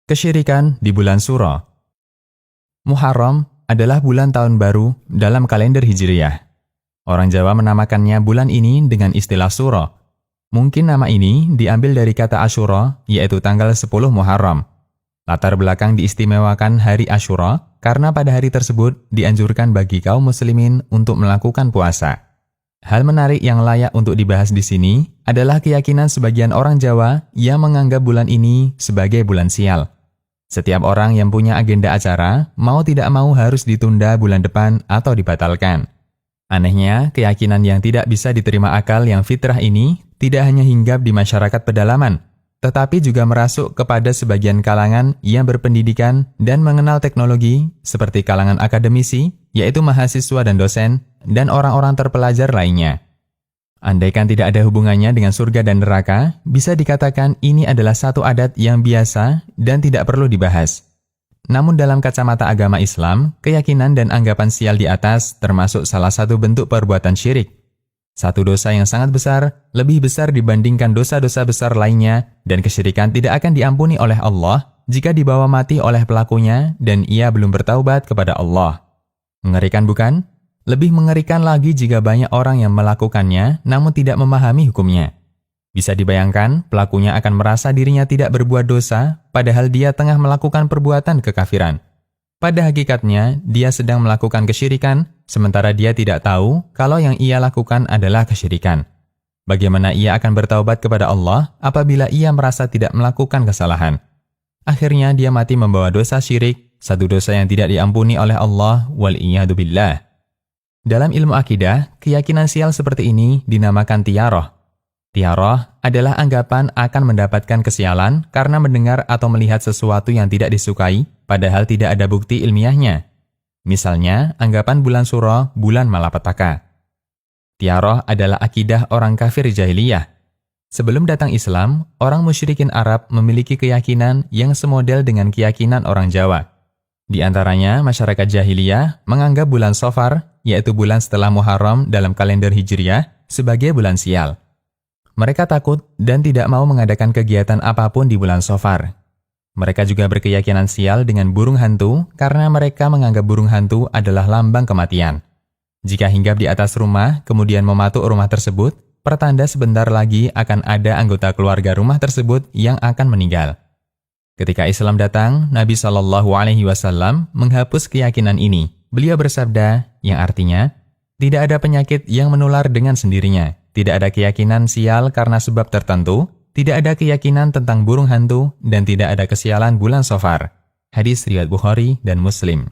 Kesyirikan di bulan Suro. Muharram adalah bulan tahun baru dalam kalender Hijriyah. Orang Jawa menamakannya bulan ini dengan istilah Suro. Mungkin nama ini diambil dari kata Asyura, yaitu tanggal 10 Muharram. Latar belakang diistimewakan hari Asyura karena pada hari tersebut dianjurkan bagi kaum muslimin untuk melakukan puasa. Hal menarik yang layak untuk dibahas di sini adalah keyakinan sebagian orang Jawa yang menganggap bulan ini sebagai bulan sial. Setiap orang yang punya agenda acara, mau tidak mau harus ditunda bulan depan atau dibatalkan. Anehnya, keyakinan yang tidak bisa diterima akal yang fitrah ini tidak hanya hinggap di masyarakat pedalaman, tetapi juga merasuk kepada sebagian kalangan yang berpendidikan dan mengenal teknologi, seperti kalangan akademisi, yaitu mahasiswa dan dosen, dan orang-orang terpelajar lainnya. Andaikan tidak ada hubungannya dengan surga dan neraka, bisa dikatakan ini adalah satu adat yang biasa dan tidak perlu dibahas. Namun dalam kacamata agama Islam, keyakinan dan anggapan sial di atas termasuk salah satu bentuk perbuatan syirik. Satu dosa yang sangat besar, lebih besar dibandingkan dosa-dosa besar lainnya, dan kesyirikan tidak akan diampuni oleh Allah jika dibawa mati oleh pelakunya dan ia belum bertaubat kepada Allah. Mengerikan bukan? Lebih mengerikan lagi jika banyak orang yang melakukannya namun tidak memahami hukumnya. Bisa dibayangkan, pelakunya akan merasa dirinya tidak berbuat dosa, padahal dia tengah melakukan perbuatan kekafiran. Pada hakikatnya, dia sedang melakukan kesyirikan, sementara dia tidak tahu kalau yang ia lakukan adalah kesyirikan. Bagaimana ia akan bertaubat kepada Allah apabila ia merasa tidak melakukan kesalahan? Akhirnya dia mati membawa dosa syirik, satu dosa yang tidak diampuni oleh Allah, wal-iyadu-billah. Dalam ilmu akidah, keyakinan sial seperti ini dinamakan tiaroh. Tiaroh adalah anggapan akan mendapatkan kesialan karena mendengar atau melihat sesuatu yang tidak disukai, padahal tidak ada bukti ilmiahnya. Misalnya, anggapan bulan Suro, bulan malapetaka. Tiaroh adalah akidah orang kafir jahiliyah. Sebelum datang Islam, orang musyrikin Arab memiliki keyakinan yang semodel dengan keyakinan orang Jawa. Di antaranya, masyarakat jahiliyah menganggap bulan Safar, yaitu bulan setelah Muharram dalam kalender Hijriyah, sebagai bulan sial. Mereka takut dan tidak mau mengadakan kegiatan apapun di bulan Safar. Mereka juga berkeyakinan sial dengan burung hantu karena mereka menganggap burung hantu adalah lambang kematian. Jika hinggap di atas rumah, kemudian mematuk rumah tersebut, pertanda sebentar lagi akan ada anggota keluarga rumah tersebut yang akan meninggal. Ketika Islam datang, Nabi SAW menghapus keyakinan ini. Beliau bersabda, yang artinya, tidak ada penyakit yang menular dengan sendirinya, tidak ada keyakinan sial karena sebab tertentu, tidak ada keyakinan tentang burung hantu, dan tidak ada kesialan bulan Safar. Hadis riwayat Bukhari dan Muslim.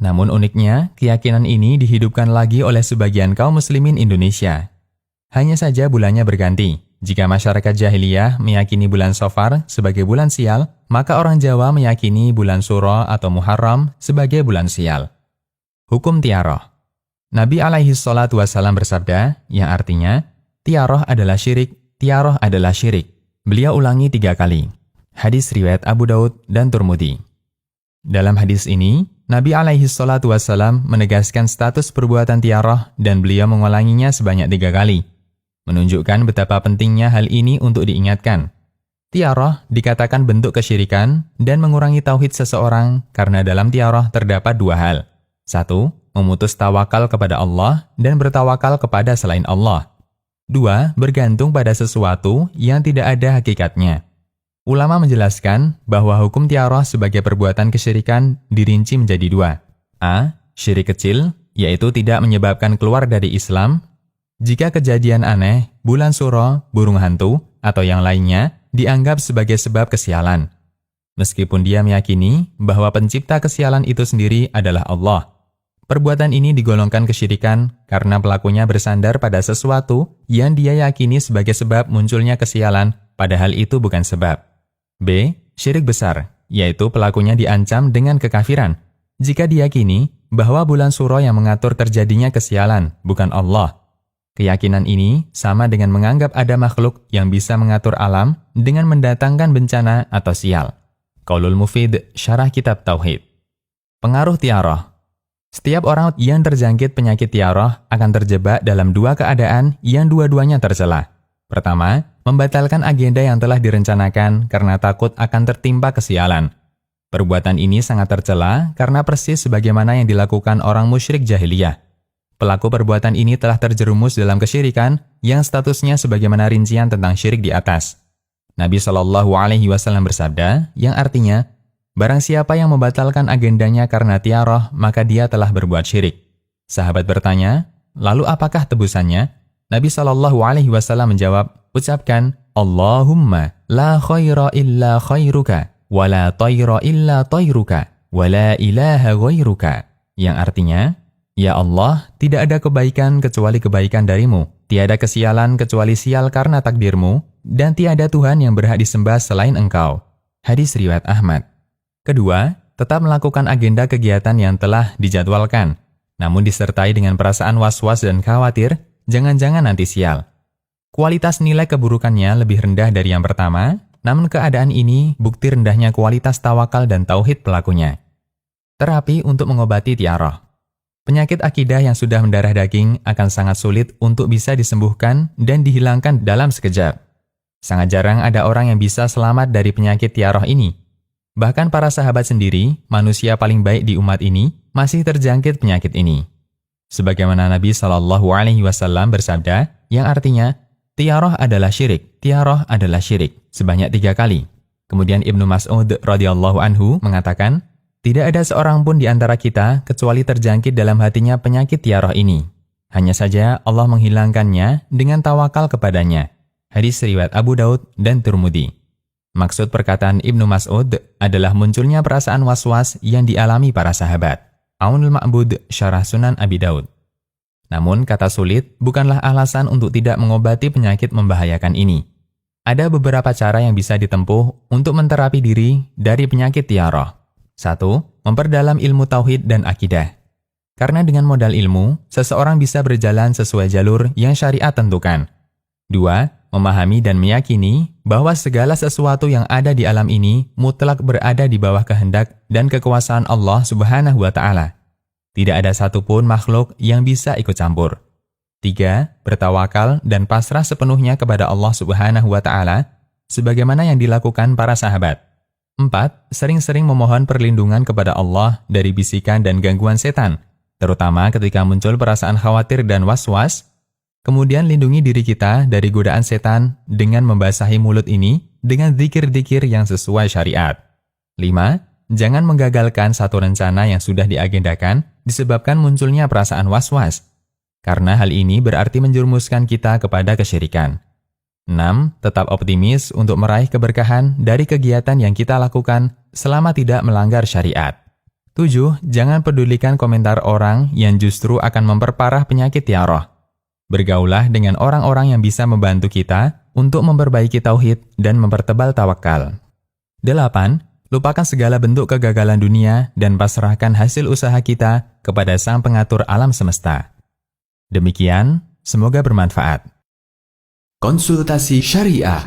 Namun uniknya, keyakinan ini dihidupkan lagi oleh sebagian kaum muslimin Indonesia. Hanya saja bulannya berganti. Jika masyarakat jahiliyah meyakini bulan Safar sebagai bulan sial, maka orang Jawa meyakini bulan Suro atau Muharram sebagai bulan sial. Hukum tiaroh. Nabi SAW bersabda, yang artinya, tiaroh adalah syirik, tiaroh adalah syirik. Beliau ulangi 3 kali. Hadis riwayat Abu Daud dan Turmudi. Dalam hadis ini, Nabi SAW menegaskan status perbuatan tiaroh dan beliau mengulanginya sebanyak 3 kali. Menunjukkan betapa pentingnya hal ini untuk diingatkan. Tiaroh dikatakan bentuk kesyirikan dan mengurangi tauhid seseorang karena dalam tiaroh terdapat 2 hal. 1. Memutus tawakal kepada Allah dan bertawakal kepada selain Allah. 2. Bergantung pada sesuatu yang tidak ada hakikatnya. Ulama menjelaskan bahwa hukum tiaroh sebagai perbuatan kesyirikan dirinci menjadi 2. A. Syirik kecil, yaitu tidak menyebabkan keluar dari Islam. Jika kejadian aneh, bulan Suro, burung hantu, atau yang lainnya dianggap sebagai sebab kesialan. Meskipun dia meyakini bahwa pencipta kesialan itu sendiri adalah Allah. Perbuatan ini digolongkan kesyirikan karena pelakunya bersandar pada sesuatu yang dia yakini sebagai sebab munculnya kesialan, padahal itu bukan sebab. B. Syirik besar, yaitu pelakunya diancam dengan kekafiran. Jika diyakini bahwa bulan Suro yang mengatur terjadinya kesialan, bukan Allah. Keyakinan ini sama dengan menganggap ada makhluk yang bisa mengatur alam dengan mendatangkan bencana atau sial. Qaulul Mufid, Syarah Kitab Tauhid. Pengaruh tiaroh. Setiap orang yang terjangkit penyakit tiaroh akan terjebak dalam 2 keadaan yang dua-duanya tercela. Pertama, membatalkan agenda yang telah direncanakan karena takut akan tertimpa kesialan. Perbuatan ini sangat tercela karena persis sebagaimana yang dilakukan orang musyrik jahiliyah. Pelaku perbuatan ini telah terjerumus dalam kesyirikan yang statusnya sebagaimana rincian tentang syirik di atas. Nabi Shallallahu Alaihi Wasallam bersabda, yang artinya, barang siapa yang membatalkan agendanya karena tiaroh, maka dia telah berbuat syirik. Sahabat bertanya, lalu apakah tebusannya? Nabi Shallallahu Alaihi Wasallam menjawab, ucapkan, Allahumma la khaira illa khairuka, wa la tayra illa tayruka, wa la ilaha ghairuka. Yang artinya, ya Allah, tidak ada kebaikan kecuali kebaikan darimu, tiada kesialan kecuali sial karena takdirmu, dan tiada Tuhan yang berhak disembah selain Engkau. Hadis riwayat Ahmad. Kedua, tetap melakukan agenda kegiatan yang telah dijadwalkan, namun disertai dengan perasaan was-was dan khawatir, jangan-jangan nanti sial. Kualitas nilai keburukannya lebih rendah dari yang pertama, namun keadaan ini bukti rendahnya kualitas tawakal dan tauhid pelakunya. Terapi untuk mengobati tiaroh. Penyakit akidah yang sudah mendarah daging akan sangat sulit untuk bisa disembuhkan dan dihilangkan dalam sekejap. Sangat jarang ada orang yang bisa selamat dari penyakit tiaroh ini. Bahkan para sahabat sendiri, manusia paling baik di umat ini, masih terjangkit penyakit ini. Sebagaimana Nabi Shallallahu Alaihi Wasallam bersabda, yang artinya, tiaroh adalah syirik, tiaroh adalah syirik, sebanyak 3 kali. Kemudian Ibnu Mas'ud radhiyallahu anhu mengatakan, tidak ada seorang pun di antara kita kecuali terjangkit dalam hatinya penyakit tiaroh ini. Hanya saja Allah menghilangkannya dengan tawakal kepadanya. Hadis riwayat Abu Daud dan Tirmidzi. Maksud perkataan Ibnu Mas'ud adalah munculnya perasaan was-was yang dialami para sahabat. Aunul Ma'bud Syarah Sunan Abi Daud. Namun kata sulit bukanlah alasan untuk tidak mengobati penyakit membahayakan ini. Ada beberapa cara yang bisa ditempuh untuk menterapi diri dari penyakit tiaroh. 1. Memperdalam ilmu tauhid dan akidah. Karena dengan modal ilmu, seseorang bisa berjalan sesuai jalur yang syariat tentukan. 2. Memahami dan meyakini bahwa segala sesuatu yang ada di alam ini mutlak berada di bawah kehendak dan kekuasaan Allah Subhanahu wa Ta'ala. Tidak ada satupun makhluk yang bisa ikut campur. 3. Bertawakal dan pasrah sepenuhnya kepada Allah Subhanahu wa Ta'ala, sebagaimana yang dilakukan para sahabat. 4. Sering-sering memohon perlindungan kepada Allah dari bisikan dan gangguan setan, terutama ketika muncul perasaan khawatir dan was-was. Kemudian lindungi diri kita dari godaan setan dengan membasahi mulut ini dengan dzikir-dzikir yang sesuai syariat. 5. Jangan menggagalkan satu rencana yang sudah diagendakan disebabkan munculnya perasaan was-was, karena hal ini berarti menjerumuskan kita kepada kesyirikan. 6. Tetap optimis untuk meraih keberkahan dari kegiatan yang kita lakukan selama tidak melanggar syariat. 7. Jangan pedulikan komentar orang yang justru akan memperparah penyakit tiaroh. Bergaulah dengan orang-orang yang bisa membantu kita untuk memperbaiki tauhid dan mempertebal tawakal. 8. Lupakan segala bentuk kegagalan dunia dan pasrahkan hasil usaha kita kepada Sang Pengatur alam semesta. Demikian, semoga bermanfaat. Konsultasi Syariah.